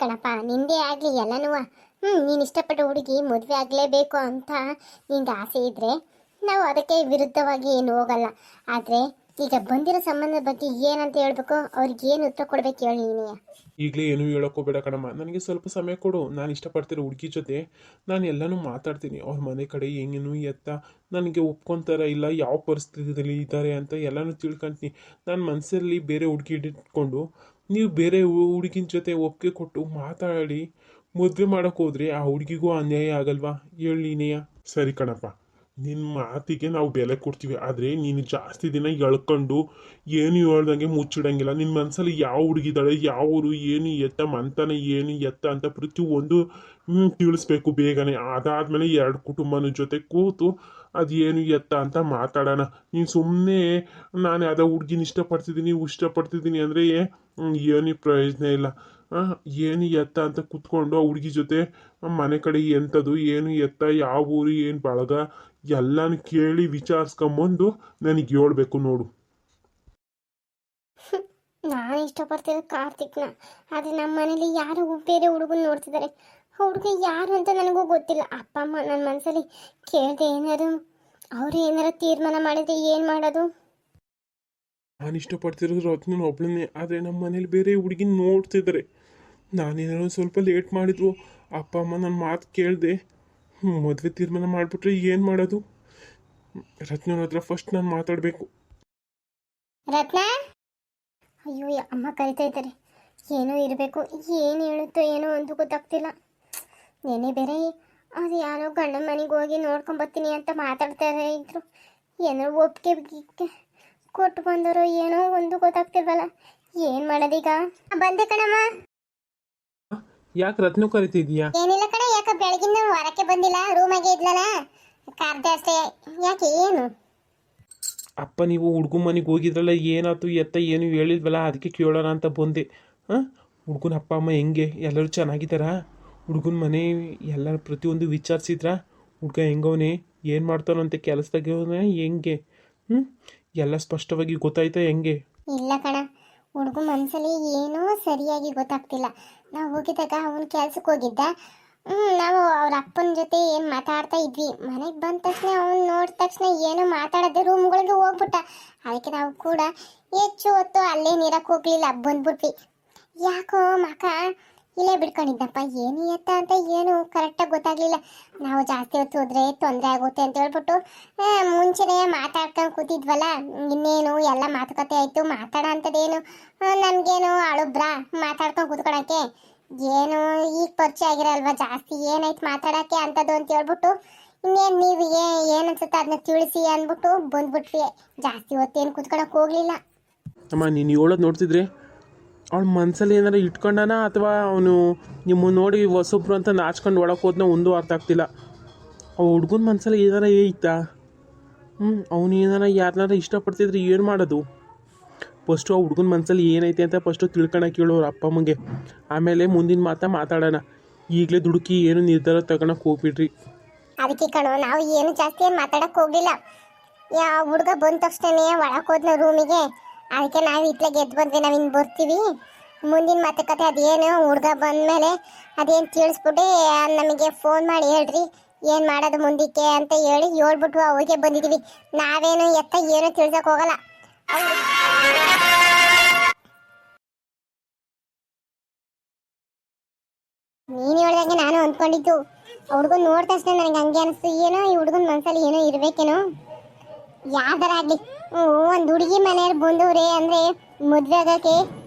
ಕಣಪ್ಪ, ನಿಂದೇ ಆಗಲಿ ಎಲ್ಲನೂ. ನೀನು ಇಷ್ಟಪಟ್ಟ ಹುಡುಗಿ ಮದುವೆ ಆಗಲೇಬೇಕು ಅಂತ ನಿಂಗೆ ಆಸೆ ಇದ್ದರೆ ನಾವು ಅದಕ್ಕೆ ವಿರುದ್ಧವಾಗಿ ಏನು ಹೋಗಲ್ಲ. ಆದರೆ ಈಗ ಬಂದಿರೋ ಸಂಬಂಧದ ಬಗ್ಗೆ ಏನಂತ ಹೇಳ್ಬೇಕು, ಅವ್ರಿಗೆ ಏನು ಉತ್ತರ ಕೊಡ್ಬೇಕು ಹೇಳಿ ನೀನೇ. ಈಗಲೇ ಏನು ಹೇಳೋಕ್ಕೋಬೇಡ ಕಣಮ್ಮ, ನನಗೆ ಸ್ವಲ್ಪ ಸಮಯ ಕೊಡು. ನಾನು ಇಷ್ಟಪಡ್ತಿರೋ ಹುಡುಗಿ ಜೊತೆ ನಾನು ಎಲ್ಲನೂ ಮಾತಾಡ್ತೀನಿ. ಅವ್ರ ಮನೆ ಕಡೆ ಹೆಂಗೇನು ಎತ್ತ ನನಗೆ ಒಪ್ಕೊತಾರ ಇಲ್ಲ ಯಾವ ಪರಿಸ್ಥಿತಿಯಲ್ಲಿ ಇದ್ದಾರೆ ಅಂತ ಎಲ್ಲನೂ ತಿಳ್ಕೊತೀನಿ. ನಾನು ಮನಸ್ಸಲ್ಲಿ ಬೇರೆ ಹುಡುಗಿ ಇಟ್ಕೊಂಡು ನೀವು ಬೇರೆ ಹುಡುಗಿನ ಜೊತೆ ಒಪ್ಪಿಗೆ ಕೊಟ್ಟು ಮಾತಾಡಿ ಮದುವೆ ಮಾಡೋಕೆ ಹೋದ್ರೆ ಆ ಹುಡುಗಿಗೂ ಅನ್ಯಾಯ ಆಗಲ್ವಾ ಹೇಳಿ ನೀನೆಯ? ಸರಿ ಕಣಪ್ಪ, ನಿನ್ನ ಮಾತಿಗೆ ನಾವು ಬೆಲೆ ಕೊಡ್ತೀವಿ. ಆದರೆ ನೀನು ಜಾಸ್ತಿ ದಿನ ಎಳ್ಕೊಂಡು ಏನು ಹೇಳ್ದಂಗೆ ಮುಚ್ಚಿಡಂಗಿಲ್ಲ. ನಿನ್ನ ಮನಸ್ಸಲ್ಲಿ ಯಾವ ಹುಡುಗಿದ್ದಾಳೆ, ಯಾವ ಊರು, ಏನು ಎತ್ತ ಮಂತನ ಏನು ಎತ್ತ ಅಂತ ಪ್ರತಿಯೊಂದು ತಿಳಿಸ್ಬೇಕು ಬೇಗನೆ. ಅದಾದಮೇಲೆ ಎರಡು ಕುಟುಂಬನ ಜೊತೆ ಕೂತು ಅದು ಏನು ಎತ್ತ ಅಂತ ಮಾತಾಡೋಣ. ನೀನು ಸುಮ್ಮನೆ ನಾನು ಯಾವುದೋ ಹುಡುಗಿನ ಇಷ್ಟಪಡ್ತಿದ್ದೀನಿ ಅಂದರೆ ಏನು ಪ್ರಯೋಜನ ಇಲ್ಲ. ಏನು ಎತ್ತ ಅಂತ ಕೂತ್ಕೊಂಡು ಆ ಹುಡುಗಿ ಜೊತೆ ಮನೆ ಕಡೆ ಎಂಥದ್ದು ಏನು ಎತ್ತ ಯಾವ ಊರು ಏನು ಬಳಗ ಎಲ್ಲಾನು ಕೇಳಿ ವಿಚಾರಿಸ್ಕೊಂಬಂದು ನನಗೆ ಹೇಳ್ಬೇಕು ನೋಡು. ನಾನು ಇಷ್ಟಪಡ್ತಿದ್ದೆ ಕಾರ್ತಿಕ್ನ, ಆದರೆ ನಮ್ಮ ಮನೇಲಿ ಯಾರು ಬೇರೆ ಹುಡುಗನ ನೋಡ್ತಿದ್ದಾರೆ. ಹುಡುಗ ಯಾರು ಅಂತ ನನಗೂ ಗೊತ್ತಿಲ್ಲ. ಅಪ್ಪ ಅಮ್ಮ ನನ್ನ ಮನಸ್ಸಲ್ಲಿ ಕೇಳಿದೆ ಏನಾರು ಅವರು ಏನಾರು ತೀರ್ಮಾನ ಮಾಡಿದ್ರೆ ಏನು ಮಾಡೋದು? ನಾನು ಇಷ್ಟಪಡ್ತಿರೋದು ರತ್ನ ಒಬ್ಳನ್ನೇ, ಆದರೆ ನಮ್ಮ ಮನೇಲಿ ಬೇರೆ ಹುಡುಗಿನ ನೋಡ್ತಿದ್ದಾರೆ. ನಾನೇನಾದ್ರು ಸ್ವಲ್ಪ ಲೇಟ್ ಮಾಡಿದ್ರು ಅಪ್ಪ ಅಮ್ಮ ನನ್ನ ಮಾತು ಕೇಳಿದೆ ಮದುವೆ ತೀರ್ಮಾನ ಮಾಡಿಬಿಟ್ರೆ ಏನು ಮಾಡೋದು? ರತ್ನನ ಹತ್ರ ಫಸ್ಟ್ ನಾನು ಮಾತಾಡಬೇಕು. ರತ್ನ, ಅಯ್ಯೋ ಅಮ್ಮ ಕರಿತಾ ಇದ್ದಾರೆ. ಏನೋ ಇರಬೇಕು, ಏನು ಹೇಳುತ್ತೋ ಏನೋ ಒಂದು ಗೊತ್ತಾಗ್ತಿಲ್ಲ. ನೆನೆ ಬೇರೆ ಅದು ಯಾರೋ ಗಂಡನ ಮನೆಗೆ ಹೋಗಿ ನೋಡ್ಕೊಂಬರ್ತೀನಿ ಅಂತ ಮಾತಾಡ್ತಾರೆ ಇದ್ರು. ಏನೋ ಒಪ್ಪಿಗೆ ಕೊಟ್ಟು ಬಂದವರು ಏನೋ ಒಂದು ಗೊತ್ತಾಗ್ತಿಲ್ವಲ್ಲ. ಏನು ಮಾಡೋದೀಗ? ಬಂದೆ ಕಣಮ್ಮ. ಯಾಕೆ ರತ್ನ ಕರಿತಿದ್ಯಾ? ಏನಿಲ್ಲ ಕಣ, ಯಾಕೆ ಬೆಳಗಿಂದ ಹೊರಕ್ಕೆ ಬಂದಿಲ್ಲ, ರೂಮಾಗೆ ಇದ್ಲಲ್ಲ, ಕಾರ್ದೆ ಅಷ್ಟೇ. ಯಾಕೆ ಏನು? ಅಪ್ಪ ನೀವು ಹುಡುಗನ ಮನೆಗೆ ಹೋಗಿದ್ರಲ್ಲ, ಏನಾಯ್ತು ಎತ್ತ ಏನು ಹೇಳಿದ್ವಲ್ಲ, ಅದಕ್ಕೆ ಕೇಳೋಣ ಅಂತ ಬಂದೆ. ಹುಡುಗನ ಅಪ್ಪ ಅಮ್ಮ ಹೆಂಗೆ, ಎಲ್ಲರೂ ಚೆನ್ನಾಗಿದ್ದಾರಾ? ಹುಡುಗನ ಮನೆ ಎಲ್ಲ ಪ್ರತಿಯೊಂದು ವಿಚಾರಿಸಿದ್ರಾ? ಹುಡುಗ ಹೆಂಗವನೇ, ಏನು ಮಾಡ್ತಾನಂತೆ ಕೆಲಸದಾಗವನೇ ಹೆಂಗೆ? ಎಲ್ಲ ಸ್ಪಷ್ಟವಾಗಿ ಗೊತ್ತಾಯ್ತಾ ಹೆಂಗೆ? ಇಲ್ಲ ಕಣ, ಹುಡುಗ ಮನಸ್ಸಲ್ಲಿ ಏನೋ ಸರಿಯಾಗಿ ಗೊತ್ತಾಗ್ತಿಲ್ಲ. ನಾವು ಹೋಗಿದ್ದಾಗ ಅವನು ಕೆಲ್ಸಕ್ಕೆ ಹೋಗಿದ್ದ. ನಾವು ಅವ್ರ ಅಪ್ಪನ ಜೊತೆ ಏನು ಮಾತಾಡ್ತಾ ಇದ್ವಿ. ಮನೆಗೆ ಬಂದ ತಕ್ಷಣ ಅವನು ನೋಡಿದ ತಕ್ಷಣ ಏನೋ ಮಾತಾಡೋದು ರೂಮ್ಗಳಿಗೆ ಹೋಗ್ಬಿಟ್ಟ. ಅದಕ್ಕೆ ನಾವು ಕೂಡ ಹೆಚ್ಚು ಹೊತ್ತು ಅಲ್ಲೇ ನೀರಕ್ಕೆ ಹೋಗ್ಲಿಲ್ಲ, ಬಂದ್ಬಿಟ್ವಿ. ಯಾಕೋ ಮಕ ಇಲ್ಲೇ ಬಿಡ್ಕೊಂಡಿದ್ದಪ್ಪ, ಏನು ಎತ್ತ ಅಂತ ಏನು ಕರೆಕ್ಟಾಗಿ ಗೊತ್ತಾಗ್ಲಿಲ್ಲ. ನಾವು ಜಾಸ್ತಿ ಹೊತ್ತು ಹೋದ್ರೆ ತೊಂದರೆ ಆಗುತ್ತೆ ಅಂತ ಹೇಳ್ಬಿಟ್ಟು ಮುಂಚೆನೇ ಮಾತಾಡ್ಕೊಂಡು ಕೂತಿದ್ವಲ್ಲ. ಇನ್ನೇನು ಎಲ್ಲ ಮಾತುಕತೆ ಆಯಿತು. ಮಾತಾಡೋ ಅಂಥದ್ದೇನು ನಮಗೇನು ಅಳುಬ್ರ ಮಾತಾಡ್ಕೊಂಡು ಕೂತ್ಕೊಳಕ್ಕೆ? ಏನು ಈಗ ಪರಿಚಯ ಆಗಿರಲ್ವಾ ಜಾಸ್ತಿ, ಏನಾಯ್ತು ಮಾತಾಡೋಕ್ಕೆ ಅಂಥದ್ದು ಅಂತ ಹೇಳ್ಬಿಟ್ಟು ಇನ್ನೇನು ನೀವು ಏನು ಅನ್ಸುತ್ತೆ ಅದನ್ನ ತಿಳಿಸಿ ಅಂದ್ಬಿಟ್ಟು ಬಂದ್ಬಿಟ್ವಿ. ಜಾಸ್ತಿ ಹೊತ್ತೇನು ಕೂತ್ಕೊಳಕ್ಕೆ ಹೋಗಲಿಲ್ಲ. ಅಮ್ಮ ನೀನು ಹೇಳೋದು ನೋಡ್ತಿದ್ರೆ ಅವಳ ಮನಸ್ಸಲ್ಲಿ ಏನಾರು ಇಟ್ಕೊಂಡಾನ ಅಥವಾ ಅವನು ನಿಮ್ಮ ನೋಡಿ ಹೊಸೊಬ್ರು ಅಂತ ನಾಚ್ಕೊಂಡು ಒಳಗೆ ಹೋದ್ನ ಒಂದು ಅರ್ಥ ಆಗ್ತಿಲ್ಲ. ಆ ಹುಡುಗನ ಮನಸ್ಸಲ್ಲಿ ಏನಾರ ಐತಾ? ಅವನು ಏನಾರ ಯಾರನ್ನಾರ ಇಷ್ಟಪಡ್ತಿದ್ರೆ ಏನು ಮಾಡೋದು? ಫಸ್ಟು ಆ ಹುಡುಗನ ಮನಸ್ಸಲ್ಲಿ ಏನೈತೆ ಅಂತ ಫಸ್ಟು ತಿಳ್ಕೊಳಕ್ಕೆ ಹೇಳೋರು ಅಪ್ಪ ಅಮ್ಮಗೆ, ಆಮೇಲೆ ಮುಂದಿನ ಮಾತಾಡೋಣ. ಈಗಲೇ ದುಡುಕಿ ಏನು ನಿರ್ಧಾರ ತಗೊಳಕ್ಕೆ ಹೋಗ್ಬಿಡ್ರಿ. ಅದಕ್ಕೆ ಕಣೋ ನಾವು ಏನು ಜಾಸ್ತಿ ಏನು ಮಾತಾಡಕ್ಕೆ ಹೋಗಲಿಲ್ಲ. ಯಾವ ಹುಡುಗ ಬಂದ ತಕ್ಷಣ ಒಳಗೆ ಹೋದ್ನ ರೂಮಿಗೆ. ಅದಕ್ಕೆ ನಾವು ಇತ್ಲಾಗೆ ಎದ್ದು ಬಂದ್ವಿ, ನಾವು ಇನ್ನು ಬರ್ತೀವಿ. ಮುಂದಿನ ಮಾತುಕತೆ ಅದೇನು ಹುಡುಗ ಬಂದಮೇಲೆ ಅದೇನು ತಿಳಿಸ್ಬಿಟ್ಟು ನಮಗೆ ಫೋನ್ ಮಾಡಿ ಹೇಳ್ರಿ ಏನು ಮಾಡೋದು ಮುಂದಕ್ಕೆ ಅಂತ ಹೇಳಿ ಹೇಳ್ಬಿಟ್ಟು ಅವ್ರಿಗೆ ಬಂದಿದ್ದೀವಿ. ನಾವೇನು ಎತ್ತ ಏನು ತಿಳ್ಸಕ್ಕೆ ಹೋಗಲ್ಲ. ನೀನು ಹೇಳ್ದಂಗೆ ನಾನು ಅಂದ್ಕೊಂಡಿದ್ದು. ಹುಡುಗನ್ ನೋಡಿದ ತಕ್ಷಣ ನನಗೆ ಹಂಗೆ ಅನಿಸ್ತು, ಏನೋ ಈ ಹುಡುಗನ ಮನಸ್ಸಲ್ಲಿ ಏನೋ ಇರಬೇಕೇನೋ. ಯಾವ್ದಾರ ಆಗಲಿ, ಒಂದು ಹುಡುಗಿ ಮನೆಯವ್ರು ಬಂದವ್ರೆ ಅಂದರೆ ಮದುವೆ ಆಗೋಕ್ಕೆ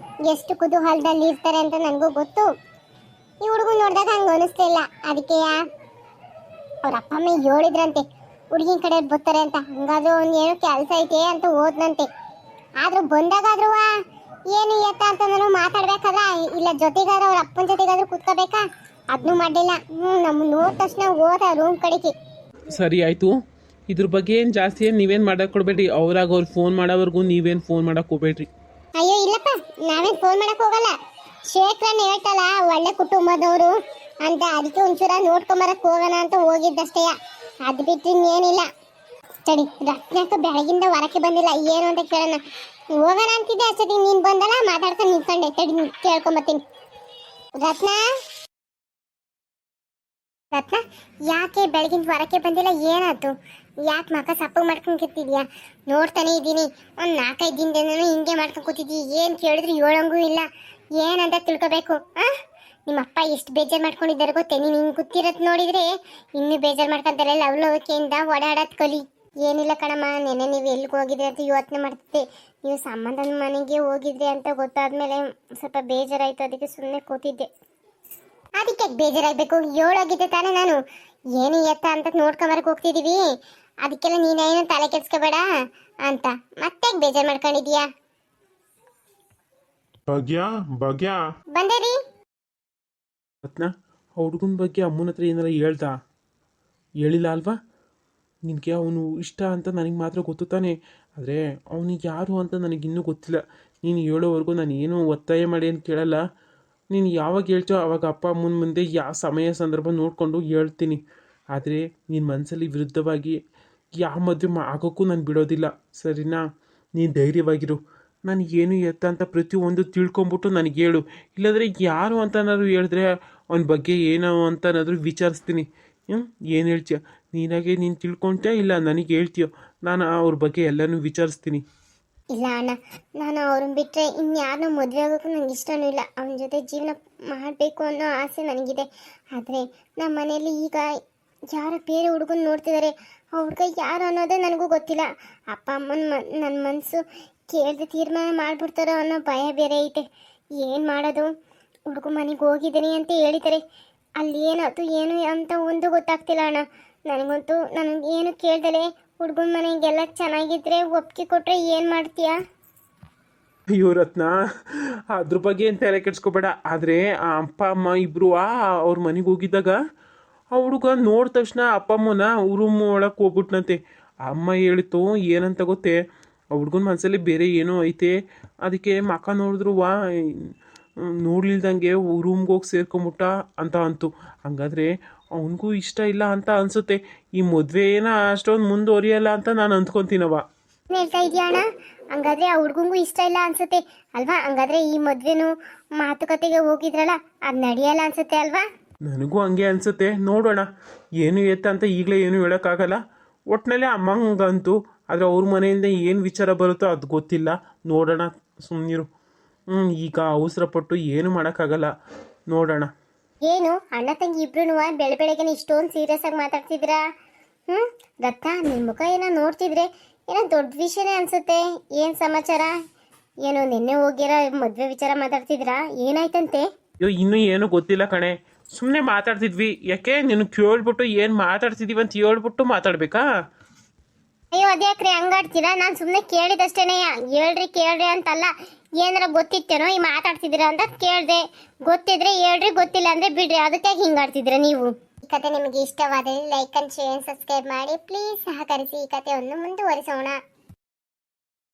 ಎಷ್ಟು ಕುತೂಹಲದಲ್ಲಿ ಇರ್ತಾರೆ ಅಂತ ನನಗೂ ಗೊತ್ತು. ಈ ಹುಡುಗನ್ ನೋಡಿದಾಗ ಹಂಗೆ ಅನಿಸ್ತಾ ಇಲ್ಲ. ಅದಕ್ಕೆ ಅವ್ರ ಅಪ್ಪ ಅಮ್ಮ ಹೇಳಿದ್ರಂತೆ ಹುಡುಗಿನ ಕಡೆ ಬರ್ತಾರೆ ಅಂತ. ಹಂಗಾದ್ರೂ ಒಂದು ಏನೋ ಕೆಲಸ ಐತೆ ಅಂತ ಹೋದ್ನಂತೆ. ಆದರೂ ಬಂದಾಗಾದ್ರೂ ಏನು ಎತ್ತ ಅಂತ ನಾನು ಮಾತಾಡ್ಬೇಕಲ್ಲ, ಇಲ್ಲ ಜೊತೆಗಾದ್ರೂ ಅವ್ರ ಅಪ್ಪನ ಜೊತೆಗಾದ್ರೂ ಕೂತ್ಕೋಬೇಕಾ? ಅದನ್ನೂ ಮಾಡಲಿಲ್ಲ. ನಮ್ಮ ನೋಡಿದ ತಕ್ಷಣ ಹೋದ ರೂಮ್ ಕಡೆಗೆ. ಸರಿ ಆಯಿತು, ಇದ್ರ ಬಗ್ಗೆ ಏನು ಜಾಸ್ತಿ ಏನು ನೀವೇನು ಮಾಡಕ್ಕೆ ಕೊಡಬೇಡ್ರಿ. ಅವ್ರು ಫೋನ್ ಮಾಡೋವರೆಗೂ ನೀವೇನು ಫೋನ್ ಮಾಡಕ್ಕೆ ಹೋಗ್ಬೇಡ್ರಿ. ಅಯ್ಯೋ ಇಲ್ಲಪ್ಪ, ನಾವೇನು ಫೋನ್ ಮಾಡಕ್ಕೆ ಹೋಗಲ್ಲ. ಶೇಖರನ್ ಹೇಳ್ತಲ್ಲ ಒಳ್ಳೆ ಕುಟುಂಬದವರು ಅಂತ, ಅದಕ್ಕೆ ಒಂಚೂರ ನೋಡ್ಕೊಂಬರಕ್ಕೆ ಹೋಗೋಣ ಅಂತ ಹೋಗಿದ್ದಷ್ಟೇ. ಅದು ಬಿಟ್ಟು ಇನ್ನೇನಿಲ್ಲ. ತಡಿ, ರತ್ನಕ್ಕ ಬೆಳಗಿಂದ ಹೊರಕ್ಕೆ ಬಂದಿಲ್ಲ, ಏನು ಅಂತ ಕೇಳೋಣ. ಹೋಗೋಣ ಅಂತಿದ್ದೆ ಅಷ್ಟೊತ್ತಿಗೆ ನೀನು ಬಂದಲ್ಲ, ಮಾತಾಡ್ಕೊಂಡು ನಿಂತ್ಕೊಂಡೆ. ತಡಿ ಕೇಳ್ಕೊಂಬತ್ತೀನಿ. ರತ್ನ ರತ್ನ, ಯಾಕೆ ಬೆಳಗಿನ ಹೊರಕ್ಕೆ ಬಂದಿಲ್ಲ? ಏನಾಯ್ತು? ಯಾಕೆ ಮಕ ಸಪ್ಪು ಮಾಡ್ಕೊಂಡು ಕೂತಿದ್ಯಾ? ನೋಡ್ತಾನೆ ಇದ್ದೀನಿ, ಒಂದು 4-5 ದಿನದಿಂದ ಹಿಂಗೆ ಮಾಡ್ಕೊಂಡು ಕೂತಿದ್ದಿ. ಏನು ಕೇಳಿದ್ರು ಹೇಳಂಗೂ ಇಲ್ಲ. ಏನಂತ ತಿಳ್ಕೊಬೇಕು? ನಿಮ್ಮ ಅಪ್ಪ ಎಷ್ಟು ಬೇಜಾರು ಮಾಡ್ಕೊಂಡಿದ್ದಾರೆ ಗೊತ್ತೇ? ನೀನು ಹಿಂಗೆ ಕೂತಿರೋದು ನೋಡಿದ್ರೆ ಇನ್ನೂ ಬೇಜಾರು ಮಾಡ್ಕೊಂತಾರೆ. ಲವಲವಿಕೆಯಿಂದ ಓಡಾಡೋದು ಕಲಿ. ಏನಿಲ್ಲ ಕಣಮ್ಮ, ನೆನ್ನೆ ನೀವು ಎಲ್ಲಿಗೆ ಹೋಗಿದ್ರಿ ಅಂತ ಯೋಚನೆ ಮಾಡ್ತಿದ್ದೆ. ನೀವು ಸಂಬಂಧನ ಮನೆಗೆ ಹೋಗಿದ್ರಿ ಅಂತ ಗೊತ್ತಾದ್ಮೇಲೆ ಸ್ವಲ್ಪ ಬೇಜಾರಾಯಿತು, ಅದಕ್ಕೆ ಸುಮ್ಮನೆ ಕೂತಿದ್ದೆ. ಅದಕ್ಕೆ ಬೇಜಾರಾಗಬೇಕು? ಹೇಳೋಗಿದ್ದೆ ತಾನೇ ನಾನು. ಏನು ಎತ್ತ ಅಂತ ನೋಡ್ಕೊಂಬರಕ್ಕೆ ಹೋಗ್ತಿದ್ದೀವಿ, ಅದಕ್ಕೆಲ್ಲ ನೀನೇನು ತಲೆ ಕೆಡ್ಸ್ಕೋಬೇಡ ಅಂತ ಮತ್ತೆ ಬೇಜಾರು ಮಾಡ್ಕೊಂಡಿದ್ಯಾ? ಭಾಗ್ಯ, ಭಾಗ್ಯ. ಬಂದೆ ರೀ. ರತ್ನ, ಆ ಹುಡುಗನ ಬಗ್ಗೆ ಅಮ್ಮನ ಹತ್ರ ಏನಾರ ಹೇಳ್ದಾ? ಹೇಳಿಲ್ಲ ಅಲ್ವಾ? ನಿನಗೆ ಅವನು ಇಷ್ಟ ಅಂತ ನನಗೆ ಮಾತ್ರ ಗೊತ್ತು ತಾನೆ. ಆದರೆ ಅವನಿಗೆ ಯಾರು ಅಂತ ನನಗಿನ್ನೂ ಗೊತ್ತಿಲ್ಲ. ನೀನು ಹೇಳೋವರೆಗೂ ನಾನು ಏನೂ ಒತ್ತಾಯ ಮಾಡಿ ಅಂತ ಕೇಳಲ್ಲ. ನೀನು ಯಾವಾಗ ಹೇಳ್ತೀಯೋ ಆವಾಗ ಅಪ್ಪ ಅಮ್ಮನ ಮುಂದೆ ಯಾವ ಸಮಯ ಸಂದರ್ಭ ನೋಡಿಕೊಂಡು ಹೇಳ್ತೀನಿ. ಆದರೆ ನಿನ್ನ ಮನಸ್ಸಲ್ಲಿ ವಿರುದ್ಧವಾಗಿ ಯಾವ ಮದುವೆ ಆಗೋಕ್ಕೂ ನಾನು ಬಿಡೋದಿಲ್ಲ, ಸರಿನಾ? ನೀನು ಧೈರ್ಯವಾಗಿರು. ನಾನು ಏನು ಎತ್ತ ಅಂತ ಪ್ರತಿಯೊಂದು ತಿಳ್ಕೊಂಬಿಟ್ಟು ನನಗೆ ಹೇಳು. ಇಲ್ಲಾಂದರೆ ಯಾರು ಅಂತನಾದ್ರು ಹೇಳಿದ್ರೆ ಅವನ ಬಗ್ಗೆ ಏನೋ ಅಂತನಾದರೂ ವಿಚಾರಿಸ್ತೀನಿ. ಏನು ಹೇಳ್ತೀಯ? ನೀನಾಗೆ ನೀನು ತಿಳ್ಕೊಳ್ತೀಯ ಇಲ್ಲ ನನಗೆ ಹೇಳ್ತೀಯೋ? ನಾನು ಅವ್ರ ಬಗ್ಗೆ ಎಲ್ಲನೂ ವಿಚಾರಿಸ್ತೀನಿ. ಇಲ್ಲ ಅಣ್ಣ, ನಾನು ಅವ್ರನ್ನ ಬಿಟ್ಟರೆ ಇನ್ಯಾರನ್ನೂ ಮದುವೆ ಆಗೋಕ್ಕೂ ನಂಗೆ ಇಷ್ಟನೂ ಇಲ್ಲ. ಅವನ ಜೊತೆ ಜೀವನ ಮಾಡಬೇಕು ಅನ್ನೋ ಆಸೆ ನನಗಿದೆ. ಆದರೆ ನಮ್ಮ ಮನೆಯಲ್ಲಿ ಈಗ ಯಾರೋ ಬೇರೆ ಹುಡುಗನ ನೋಡ್ತಿದ್ದಾರೆ. ಆ ಹುಡುಗ ಯಾರು ಅನ್ನೋದೇ ನನಗೂ ಗೊತ್ತಿಲ್ಲ. ಅಪ್ಪ ಅಮ್ಮನ ನನ್ನ ಮನಸ್ಸು ಕೇಳಿದೆ ತೀರ್ಮಾನ ಮಾಡಿಬಿಡ್ತಾರೋ ಅನ್ನೋ ಭಯ ಬೇರೆ ಐತೆ. ಏನು ಮಾಡೋದು? ಹುಡುಗ ಮನೆಗೆ ಹೋಗಿದ್ದೀನಿ ಅಂತ ಹೇಳಿದ್ದಾರೆ. ಅಲ್ಲಿ ಏನಾಯ್ತು ಏನು ಅಂತ ಒಂದು ಗೊತ್ತಾಗ್ತಿಲ್ಲ ಅಣ್ಣ. ನನಗಂತೂ ಏನು ಕೇಳ್ದಲೆ ಹುಡುಗನ ಮನೆಗೆಲ್ಲ ಚೆನ್ನಾಗಿದ್ರೆ ಒಪ್ಪಿಗೆ ಕೊಟ್ಟರೆ ಏನು ಮಾಡ್ತೀಯಾ? ಅಯ್ಯೋ ರತ್ನ, ಅದ್ರ ಬಗ್ಗೆ ಏನು ತಲೆ ಕೆಡ್ಸ್ಕೊಬೇಡ. ಆದರೆ ಆ ಅಪ್ಪ ಅಮ್ಮ ಇಬ್ಬರು ಅವ್ರ ಮನೆಗೆ ಹೋಗಿದ್ದಾಗ ಆ ಹುಡುಗ ನೋಡಿದ ತಕ್ಷಣ ಅಪ್ಪ ಅಮ್ಮನ ರೂಮ್ ಒಳಗೆ ಹೋಗ್ಬಿಟ್ನಂತೆ. ಅಮ್ಮ ಹೇಳಿತು ಏನಂತ ಗೊತ್ತೇ? ಆ ಹುಡುಗನ ಮನಸ್ಸಲ್ಲಿ ಬೇರೆ ಏನೋ ಐತೆ, ಅದಕ್ಕೆ ಮಕ್ಕ ನೋಡಿದ್ರು ನೋಡ್ಲಿಲ್ದಂಗೆ ರೂಮ್ಗೆ ಹೋಗಿ ಸೇರ್ಕೊಂಬಿಟ್ಟ ಅಂತ ಅಂತು. ಹಂಗಾದ್ರೆ ಅವನಿಗೂ ಇಷ್ಟ ಇಲ್ಲ ಅಂತ ಅನಿಸುತ್ತೆ. ಈ ಮದುವೆ ಏನೋ ಅಷ್ಟೊಂದು ಮುಂದುವರಿಯಲ್ಲ ಅಂತ ನಾನು ಅಂದ್ಕೊತೀನವ. ಹೇಳ್ತಾ ಇದೆಯಾ ಅಣ್ಣ? ಹಂಗಾದ್ರೆ ಆ ಹುಡುಗಂಗೂ ಇಷ್ಟ ಇಲ್ಲ ಅನ್ಸುತ್ತೆ ಅಲ್ವಾ? ಹಂಗಾದ್ರೆ ಈ ಮದ್ವೆನು ಮಾತುಕತೆಗೆ ಹೋಗಿದ್ರಲ್ಲ ಅದು ನಡೆಯಲ್ಲ ಅನ್ಸುತ್ತೆ ಅಲ್ವಾ? ನನಗೂ ಹಂಗೆ ಅನಿಸುತ್ತೆ. ನೋಡೋಣ, ಏನು ಎತ್ತ ಅಂತ ಈಗಲೇ ಏನು ಹೇಳೋಕ್ಕಾಗಲ್ಲ. ಒಟ್ಟಿನಲ್ಲಿ ಅಮ್ಮಂಗಂತು, ಆದರೆ ಅವ್ರ ಮನೆಯಿಂದ ಏನು ವಿಚಾರ ಬರುತ್ತೋ ಅದು ಗೊತ್ತಿಲ್ಲ. ನೋಡೋಣ, ಸುಮ್ಮನಿರು. ಈಗ ಅವಸರಪಟ್ಟು ಏನು ಮಾಡೋಕ್ಕಾಗಲ್ಲ, ನೋಡೋಣ. ಏನು ಅಣ್ಣ ತಂಗಿ ಇಬ್ರು ಬೆಳಗ್ಗೆ ಇಷ್ಟೊಂದು ಸೀರಿಯಸ್ ಆಗಿ ಮಾತಾಡ್ತಿದ್ದೀರಾ? ದತ್ತ, ನಿಮ್ಮ ಮುಖ ಏನೋ ನೋಡ್ತಿದ್ರೆ ಏನೋ ದೊಡ್ಡ ವಿಷಯನೇ ಅನ್ಸುತ್ತೆ. ಏನು ಸಮಾಚಾರ? ಏನು ನಿನ್ನೆ ಹೋಗಿರೋ ಮದುವೆ ವಿಚಾರ ಮಾತಾಡ್ತಿದ್ರಾ? ಏನಾಯ್ತಂತೆ? ಅಯ್ಯೋ, ಇನ್ನೂ ಏನೂ ಗೊತ್ತಿಲ್ಲ ಕಣೆ, ಸುಮ್ಮನೆ ಮಾತಾಡ್ತಿದ್ವಿ. ಯಾಕೆ ನೀನು ಕೇಳ್ಬಿಟ್ಟು ಏನು ಮಾತಾಡ್ತಿದ್ದೀವಿ ಅಂತ ಹೇಳ್ಬಿಟ್ಟು ಮಾತಾಡ್ಬೇಕಾ? ಅಯ್ಯೋ ಅದ್ಯಾಕ್ರಿ ಹಂಗಾಡ್ತೀರಾ? ನಾನು ಸುಮ್ಮನೆ ಕೇಳಿದಷ್ಟೇನೆ. ಕೇಳ್ರಿ ಅಂತಲ್ಲ. ಏನಾರ ಗೊತ್ತಿತ್ತೇನೋ ಈ ಮಾತಾಡ್ತಿದ್ದೀರಾ ಅಂತ ಕೇಳಿದೆ. ಗೊತ್ತಿದ್ರೆ ಹೇಳ್ರಿ, ಗೊತ್ತಿಲ್ಲ ಅಂದರೆ ಬಿಡ್ರಿ. ಅದಕ್ಕೆ ಹಿಂಗಾಡ್ತಿದ್ದೀರಾ ನೀವು? ಈ ಕತೆ ನಿಮಗೆ ಇಷ್ಟವಾದರೆ ಲೈಕ್ ಅಂಡ್ ಶೇರ್ ಸಬ್ಸ್ಕ್ರೈಬ್ ಮಾಡಿ ಪ್ಲೀಸ್ ಸಹಕರಿಸಿ. ಈ ಕಥೆಯನ್ನು ಮುಂದುವರಿಸೋಣ.